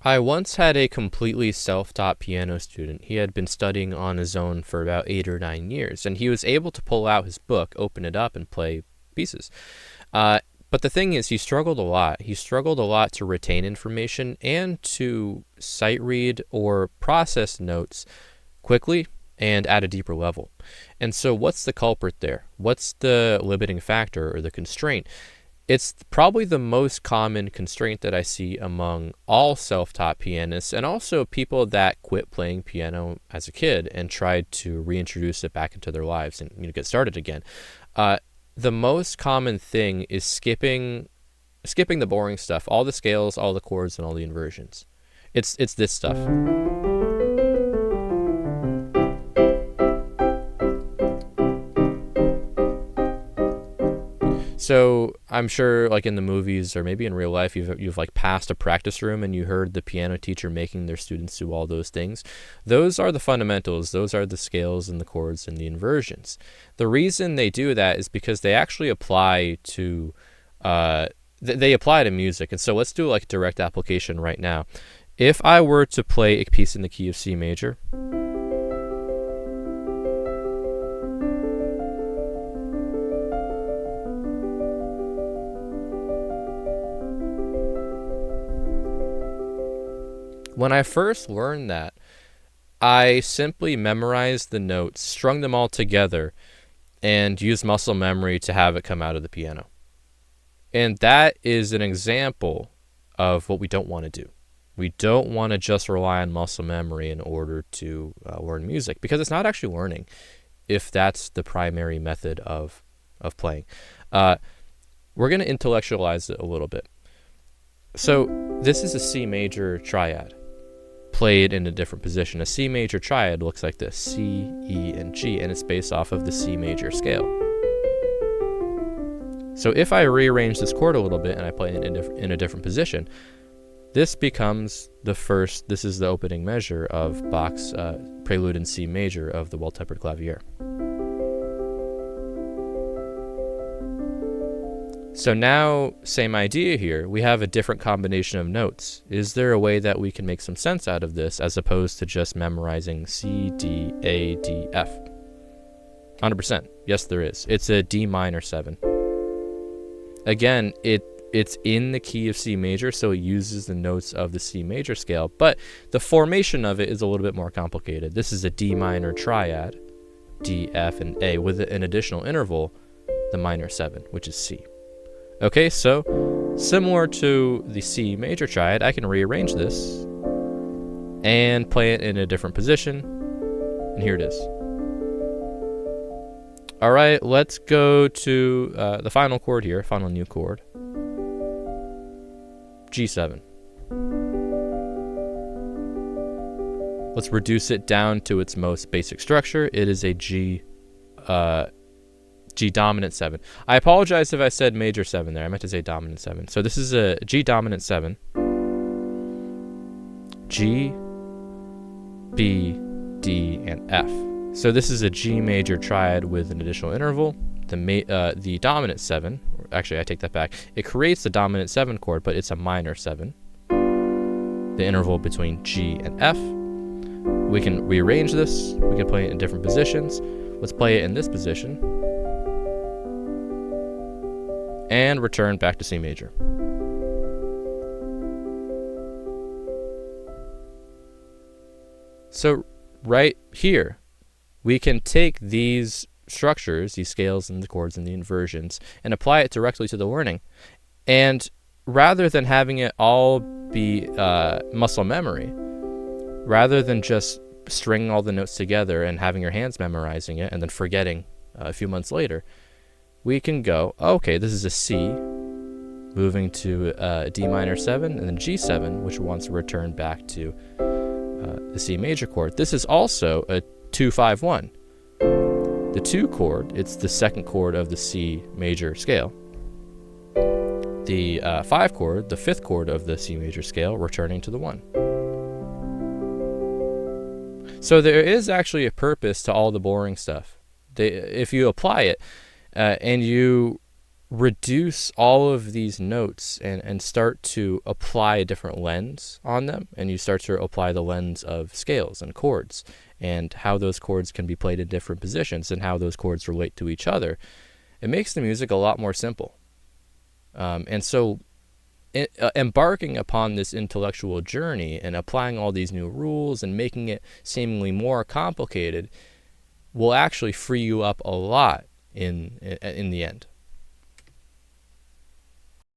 I once had a completely self-taught piano student. He had been studying on his own for about 8 or 9 years, and he was able to pull out his book, open it up, and play pieces. Uh, but the thing is, he struggled a lot. He struggled a lot to retain information and to sight read or process notes quickly and at a deeper level. And so, what's the culprit there? What's the limiting factor or the constraint? It's probably the most common constraint that I see among all self-taught pianists, and also people that quit playing piano as a kid and tried to reintroduce it back into their lives and get started again. Uh, the most common thing is skipping the boring stuff, all the scales, all the chords, and all the inversions. It's this stuff. So I'm sure, like in the movies or maybe in real life, you've like passed a practice room and you heard the piano teacher making their students do all those things. Those are the fundamentals. Those are the scales and the chords and the inversions. The reason they do that is because they actually apply to they apply to music. And so let's do like direct application right now. If I were to play a piece in the key of C major, when I first learned that, I simply memorized the notes, strung them all together, and used muscle memory to have it come out of the piano. And that is an example of what we don't want to do. We don't want to just rely on muscle memory in order to learn music, because it's not actually learning if that's the primary method of playing. We're going to intellectualize it a little bit. So this is a C major triad played in a different position. A C major triad looks like this: C, E, and G, and it's based off of the C major scale. So if I rearrange this chord a little bit and I play it in a different position, this becomes this is the opening measure of Bach's Prelude in C major of the Well-Tempered Clavier. So now, same idea here. We have a different combination of notes. Is there a way that we can make some sense out of this as opposed to just memorizing C, D, A, D, F? 100%. Yes, there is. It's a D minor 7. Again, it's in the key of C major, so it uses the notes of the C major scale, but the formation of it is a little bit more complicated. This is a D minor triad, D, F, and A, with an additional interval, the minor 7, which is C. Okay, so similar to the C major triad, I can rearrange this and play it in a different position, and here it is. All right, let's go to the final chord here, final new chord, G7. Let's reduce it down to its most basic structure. It is a G dominant 7. I apologize if I said major 7 there. I meant to say dominant 7. So this is a G dominant 7. G, B, D, and F. So this is a G major triad with an additional interval. The dominant 7, actually I take that back. It creates the dominant 7 chord, but it's a minor 7. The interval between G and F. We can rearrange this. We can play it in different positions. Let's play it in this position and return back to C major. So right here, we can take these structures, these scales and the chords and the inversions, and apply it directly to the learning. And rather than having it all be muscle memory, rather than just stringing all the notes together and having your hands memorizing it and then forgetting a few months later, we can go, okay, this is a C, moving to a D minor 7, and then G7, which wants to return back to the C major chord. This is also a 2-5-1. The 2 chord, it's the second chord of the C major scale. The 5 chord, the 5th chord of the C major scale, returning to the 1. So there is actually a purpose to all the boring stuff. If you apply it, and you reduce all of these notes and start to apply a different lens on them, and you start to apply the lens of scales and chords and how those chords can be played in different positions and how those chords relate to each other, it makes the music a lot more simple. And so embarking upon this intellectual journey and applying all these new rules and making it seemingly more complicated will actually free you up a lot in the end.